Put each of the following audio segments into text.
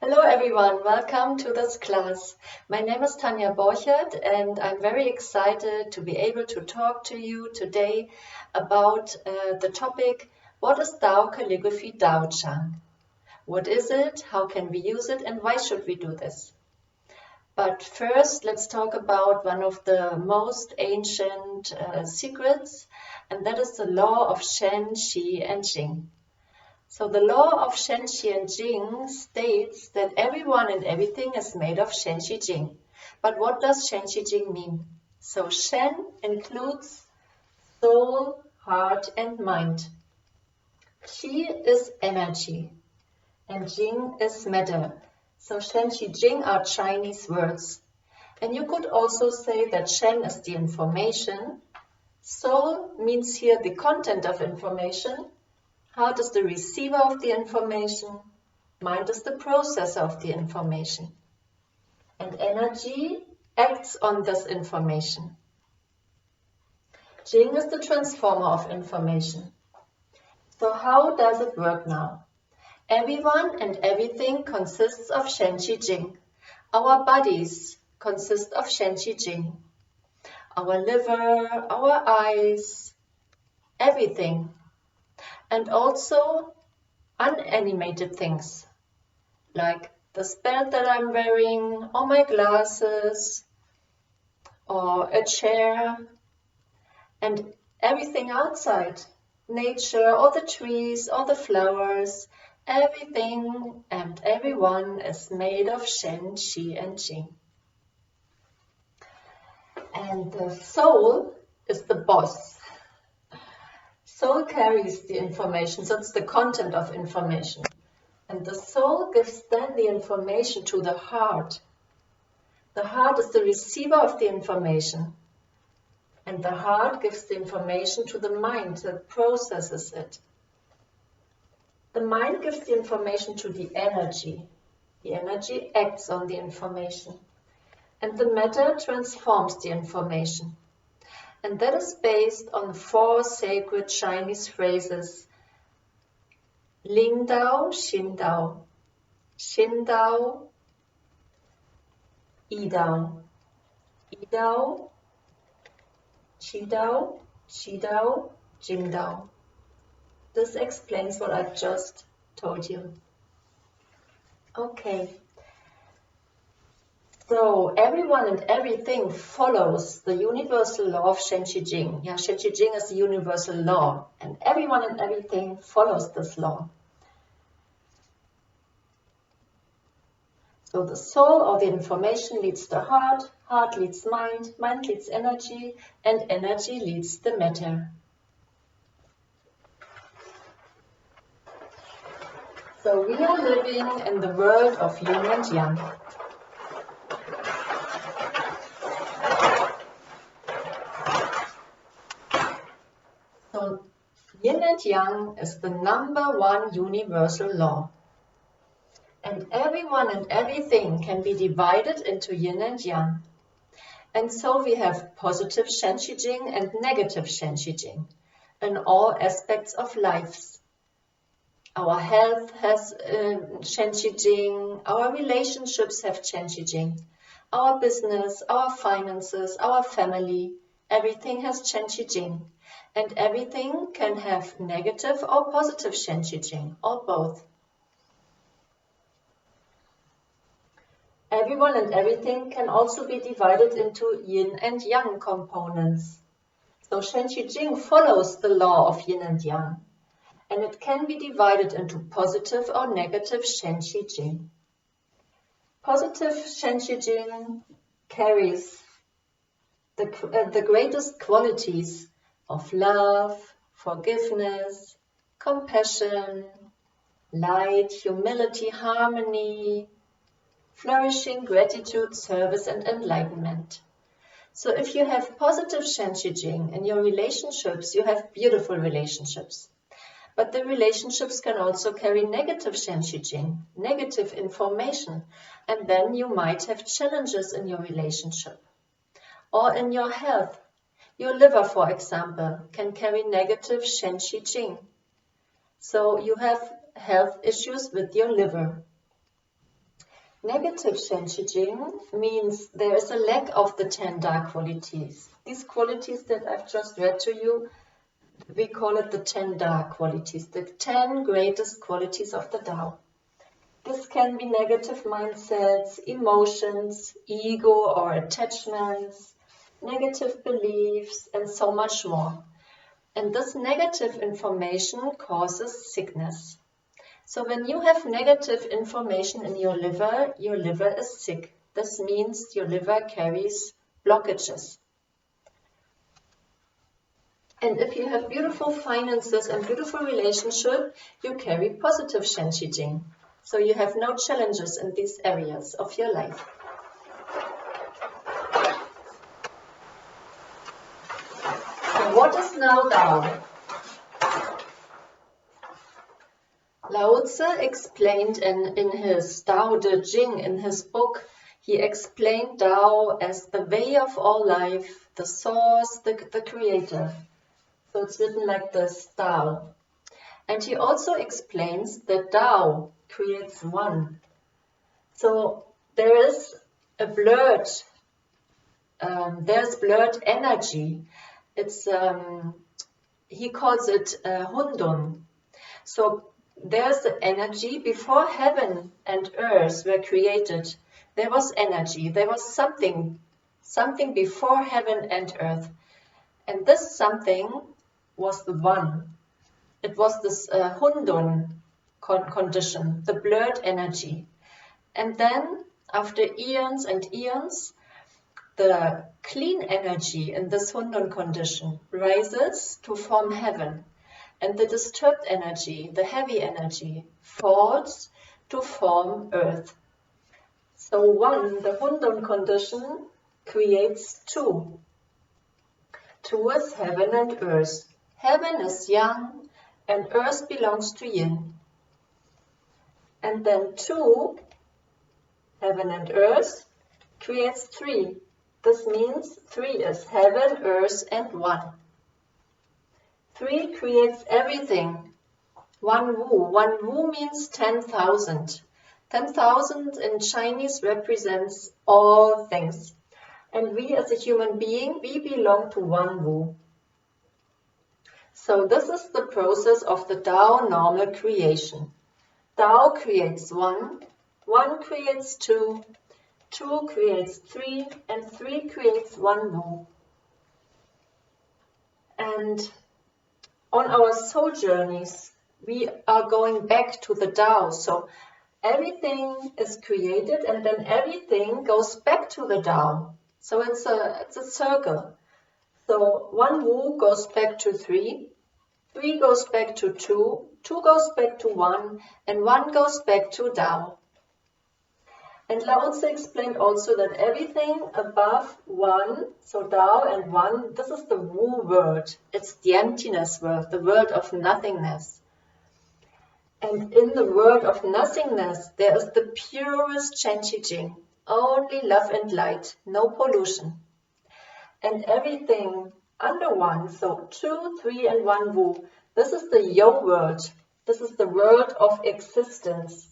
Hello everyone, welcome to this class. My name is Tanja Borchert and I'm very excited to be able to talk to you today about the topic, what is Tao Calligraphy Tao Chang? What is it, how can we use it, and why should we do this? But first, let's talk about one of the most ancient secrets, and that is the law of Shen, Qi, and Jing. So the law of Shen, Qi, and Jing states that everyone and everything is made of Shen, Qi, Jing. But what does Shen, Qi, Jing mean? So Shen includes soul, heart, and mind. Qi is energy, and Jing is matter. So Shen, Qi, Jing are Chinese words. And you could also say that Shen is the information. Soul means here the content of information. Heart is the receiver of the information. Mind is the processor of the information. And energy acts on this information. Jing is the transformer of information. So how does it work now? Everyone and everything consists of Shen, Qi, Jing. Our bodies consist of Shen, Qi, Jing. Our liver, our eyes, everything. And also unanimated things, like this belt that I'm wearing, or my glasses, or a chair, and everything outside, nature, or the trees, or the flowers, everything and everyone is made of Shen, Qi, and Jing. And the soul is the boss. Soul carries the information, so it's the content of information. And the soul gives then the information to the heart. The heart is the receiver of the information. And the heart gives the information to the mind that processes it. The mind gives the information to the energy. The energy acts on the information. And the matter transforms the information. And that is based on 4 sacred Chinese phrases: Ling Dao, Xin Dao, Xin Dao, Yi Dao, Yi Dao, Qi Dao, Qi Dao, Jing Dao. This explains what I've just told you. Okay. So everyone and everything follows the universal law of Shen, Qi, Jing. Yeah, Shen, Qi, Jing is the universal law, and everyone and everything follows this law. So the soul or the information leads the heart, heart leads mind, mind leads energy, and energy leads the matter. So we are living in the world of yin and yang. So yin and yang is the #1 universal law. And everyone and everything can be divided into yin and yang. And so we have positive Shen, Qi, Jing and negative Shen, Qi, Jing in all aspects of life. Our health has Shen, Qi, Jing, our relationships have Shen, Qi, Jing, our business, our finances, our family, everything has Shen, Qi, Jing. And everything can have negative or positive Shen, Qi, Jing, or both. Everyone and everything can also be divided into yin and yang components. So Shen, Qi, Jing follows the law of yin and yang, and it can be divided into positive or negative Shen, Qi, Jing. Positive Shen, Qi, Jing carries the greatest qualities of love, forgiveness, compassion, light, humility, harmony, flourishing, gratitude, service, and enlightenment. So if you have positive Shen, Qi, Jing in your relationships, you have beautiful relationships. But the relationships can also carry negative Shen, Qi, Jing, negative information, and then you might have challenges in your relationship. Or in your health. Your liver, for example, can carry negative Shen, Qi, Jing. So you have health issues with your liver. Negative Shenshijing means there is a lack of the 10 dark qualities. These qualities that I've just read to you, we call it the 10 dark qualities, the 10 greatest qualities of the Tao. This can be negative mindsets, emotions, ego or attachments, negative beliefs, and so much more. And this negative information causes sickness. So when you have negative information in your liver is sick. This means your liver carries blockages. And if you have beautiful finances and beautiful relationship, you carry positive Shenshijing. So you have no challenges in these areas of your life. So what is now Tao? Lao Tzu explained in his Tao Te Ching, in his book, he explained Tao as the way of all life, the source, the creator. So it's written like this, Tao. And he also explains that Tao creates one. So there is a blurred, there's blurred energy. It's he calls it Hundun. So there's the energy before heaven and earth were created. There was energy. There was something before heaven and earth. And this something was the one. It was this Hundun condition, the blurred energy. And then, after eons and eons, the clean energy in this Hundun condition rises to form heaven. And the disturbed energy, the heavy energy, falls to form earth. So one, the Hundun condition, creates two. Two is heaven and earth. Heaven is yang and earth belongs to yin. And then two, heaven and earth, creates three. This means three is heaven, earth, and one. Three creates everything. One wu. One wu means 10,000. 10,000 in Chinese represents all things. And we as a human being, we belong to one wu. So this is the process of the Tao normal creation. Tao creates one, one creates two, two creates three, and three creates one wu. And on our soul journeys, we are going back to the Tao. So everything is created and then everything goes back to the Tao. So it's a circle. So one wu goes back to three, three goes back to two, two goes back to one, and one goes back to Tao. And Lao Tzu explained also that everything above one, so Tao and one, this is the Wu world. It's the emptiness world, the world of nothingness. And in the world of nothingness, there is the purest Shenshijing, only love and light, no pollution. And everything under one, so two, three, and one Wu, this is the Yo world. This is the world of existence.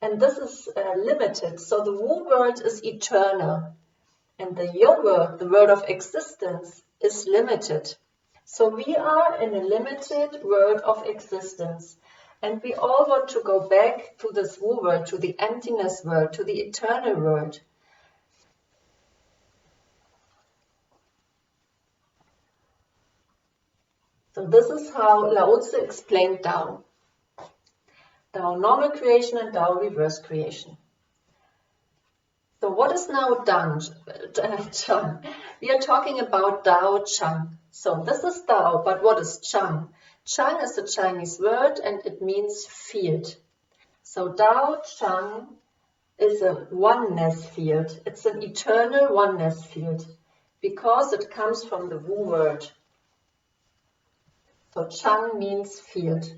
And this is limited, so the Wu world is eternal. And the Yo world, the world of existence, is limited. So we are in a limited world of existence. And we all want to go back to this Wu world, to the emptiness world, to the eternal world. So this is how Lao Tzu explained Tao. Tao normal creation and Tao reverse creation. So what is now Chang? We are talking about Tao Chang. So this is Tao, but what is Chang? Chang is a Chinese word and it means field. So Tao Chang is a oneness field. It's an eternal oneness field because it comes from the Wu word. So Chang means field.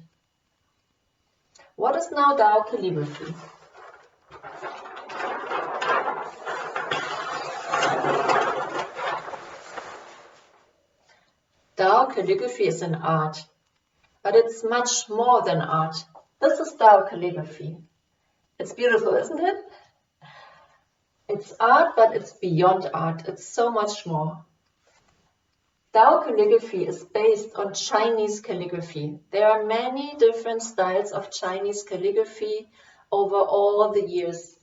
What is now Tao Calligraphy? Tao Calligraphy is an art, but it's much more than art. This is Tao Calligraphy. It's beautiful, isn't it? It's art, but it's beyond art. It's so much more. Tao calligraphy is based on Chinese calligraphy. There are many different styles of Chinese calligraphy over all the years.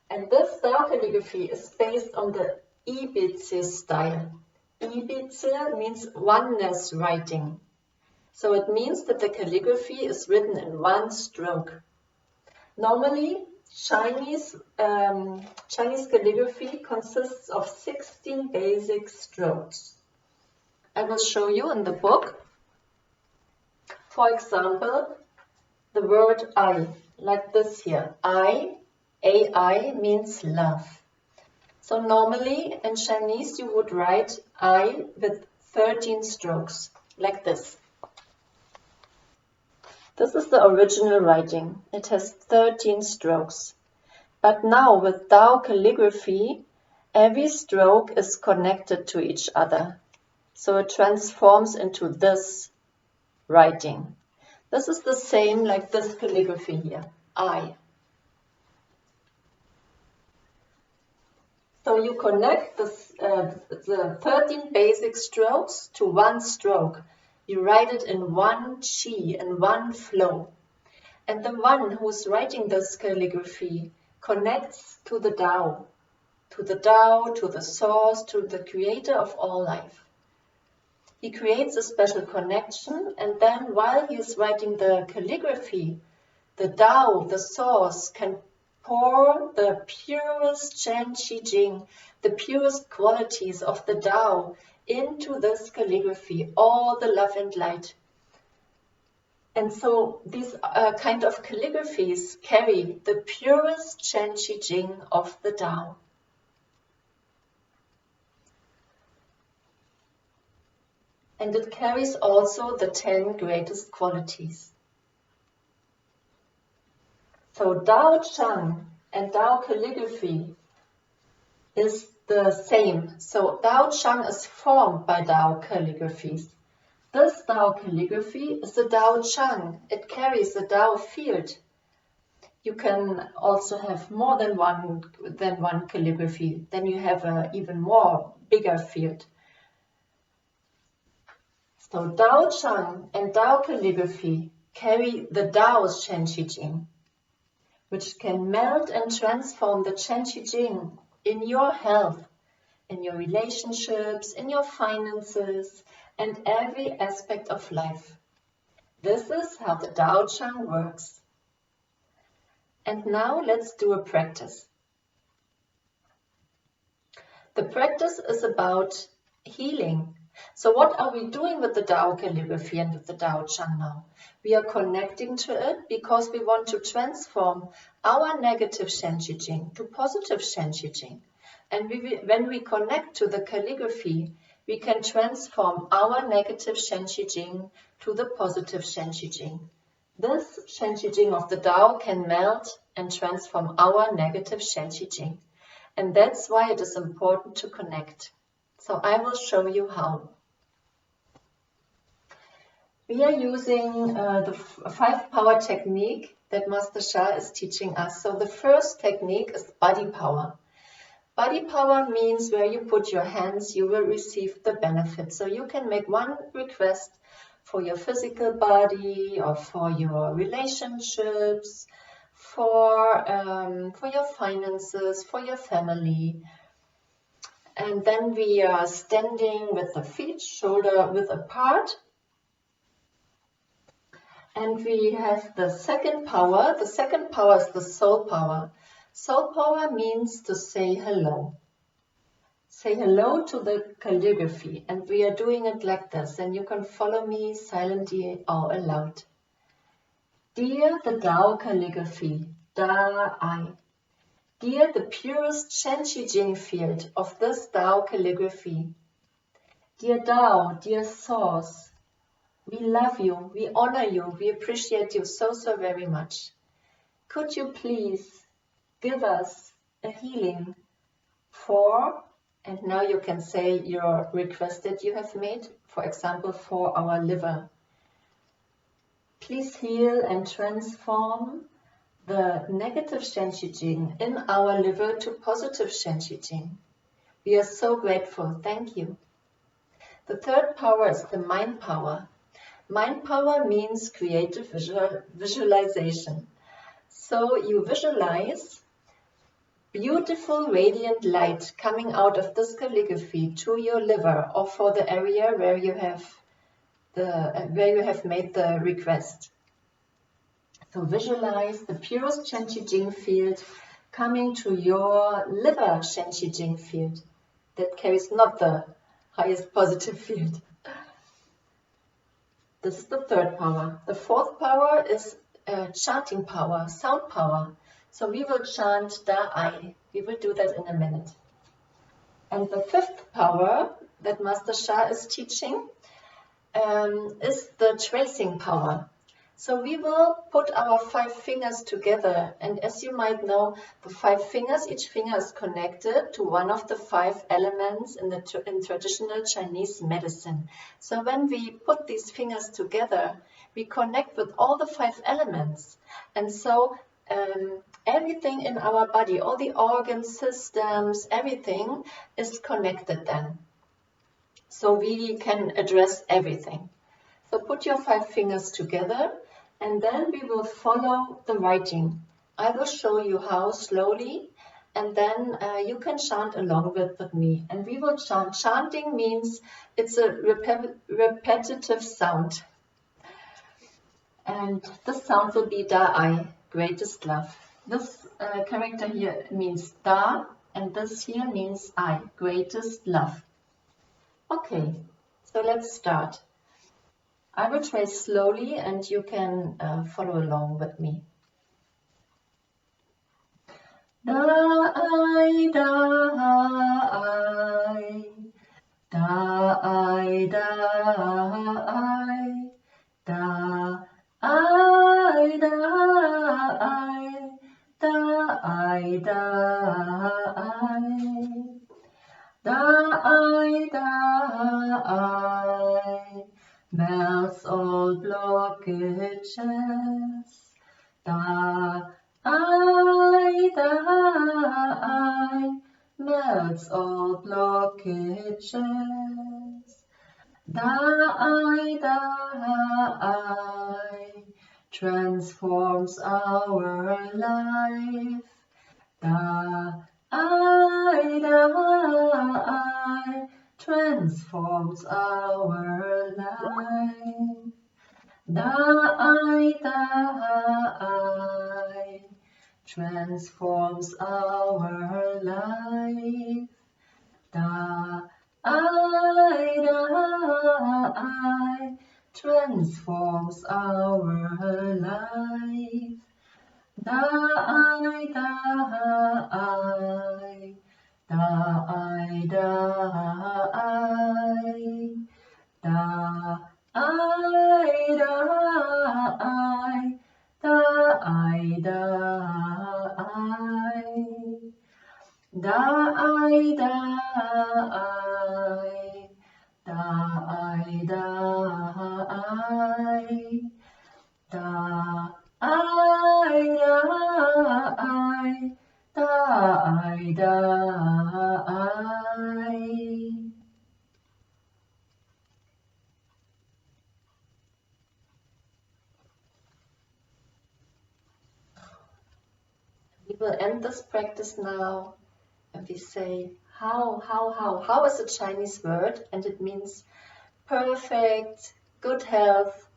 And this Tao calligraphy is based on the Ibizi style. Ibizi means oneness writing. So it means that the calligraphy is written in one stroke. Normally, Chinese calligraphy consists of 16 basic strokes. I will show you in the book. For example, the word I, like this here. AI means love. So normally in Chinese you would write I with 13 strokes, like this. This is the original writing. It has 13 strokes. But now with Tao calligraphy, every stroke is connected to each other. So it transforms into this writing. This is the same like this calligraphy here, I. So you connect the 13 basic strokes to one stroke. You write it in one chi, in one flow. And the one who's writing this calligraphy connects to the Tao, to the source, to the creator of all life. He creates a special connection, and then while he is writing the calligraphy, the Tao, the source, can pour the purest Chen Qi Jing, the purest qualities of the Tao into this calligraphy, all the love and light. And so these kind of calligraphies carry the purest Chen Qi Jing of the Tao. And it carries also the 10 greatest qualities. So Tao Chang and Tao calligraphy is the same. So Tao Chang is formed by Tao calligraphies. This Tao calligraphy is the Tao Chang. It carries the Tao field. You can also have more than one calligraphy. Then you have an even more bigger field. So Tao Chang and Tao calligraphy carry the Tao's Chen Qi Jing, which can melt and transform the Chen Qi Jing in your health, in your relationships, in your finances, and every aspect of life. This is how the Tao Chang works. And now let's do a practice. The practice is about healing. So what are we doing with the Tao calligraphy and with the Tao Chang now? We are connecting to it because we want to transform our negative Shen Qi Jing to positive Shen Qi Jing. And when we connect to the calligraphy, we can transform our negative Shen Qi Jing to the positive Shen Qi Jing. This Shen Qi Jing of the Tao can melt and transform our negative Shen Qi Jing. And that's why it is important to connect. So I will show you how. We are using the 5 power technique that Master Sha is teaching us. So the first technique is body power. Body power means where you put your hands, you will receive the benefit. So you can make one request for your physical body or for your relationships, for your finances, for your family. And then we are standing with the feet shoulder width apart. And we have the second power. The second power is the soul power. Soul power means to say hello. Say hello to the calligraphy. And we are doing it like this. And you can follow me silently or aloud. Dear the Tao calligraphy, Da I. Dear the purest Shen Qi Jing field of this Tao calligraphy. Dear Tao, dear Source. We love you, we honor you, we appreciate you so very much. Could you please give us a healing for, and now you can say your request that you have made, for example, for our liver. Please heal and transform the negative Shenshijing in our liver to positive Shenshijing. We are so grateful. Thank you. The third power is the mind power. Mind power means creative visualization. So you visualize beautiful radiant light coming out of this calligraphy to your liver or for the area where you have made the request. So visualize the purest Shenshijing field coming to your liver Shenshijing field that carries not the highest positive field. This is the third power. The fourth power is chanting power, sound power. So we will chant Da-I. We will do that in a minute. And the fifth power that Master Sha is teaching is the tracing power. So we will put our 5 fingers together, and as you might know, the 5 fingers, each finger is connected to one of the 5 elements in traditional Chinese medicine. So when we put these fingers together, we connect with all the 5 elements, and so everything in our body, all the organ systems, everything is connected then. So we can address everything. So put your 5 fingers together, and then we will follow the writing. I will show you how slowly, and then you can chant along with me. And we will chant. Chanting means it's a repetitive sound. And this sound will be Da-I, greatest love. This character here means Da, and this here means I, greatest love. Okay, so let's start. I will trace slowly and you can follow along with me. Da-I, Da-I, Da-I, Da-I, Da-I, Da-I, Da-I, Da-I, Da-I, melts all blockages. Da-I, melts all blockages. Da-I, transforms our life. Da-I, transforms our life. Da-I, transforms our life. Da-I, transforms our life. Da-I, Da-I, Da-I, Da-I, Da-I, Da-I, Da-I, Da-I, Da-I, Da-I, Da-I, Da-I, Da-I. We will end this practice now, and we say how is a Chinese word, and it means perfect, good health.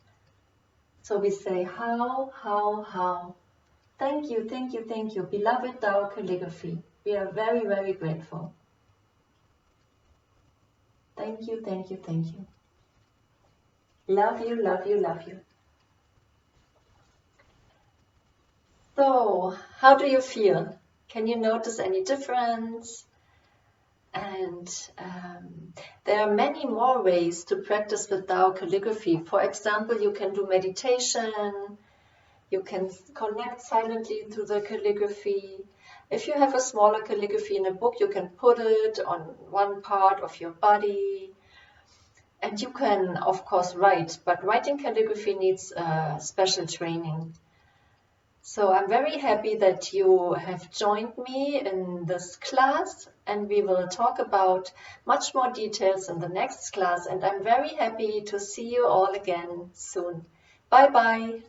So we say how. Thank you, beloved Tao Calligraphy. We are very, very grateful. Thank you. Love you. So, how do you feel? Can you notice any difference? And there are many more ways to practice with Tao calligraphy. For example, you can do meditation. You can connect silently to the calligraphy. If you have a smaller calligraphy in a book, you can put it on one part of your body. And you can, of course, write, but writing calligraphy needs special training. So I'm very happy that you have joined me in this class, and we will talk about much more details in the next class, and I'm very happy to see you all again soon. Bye bye.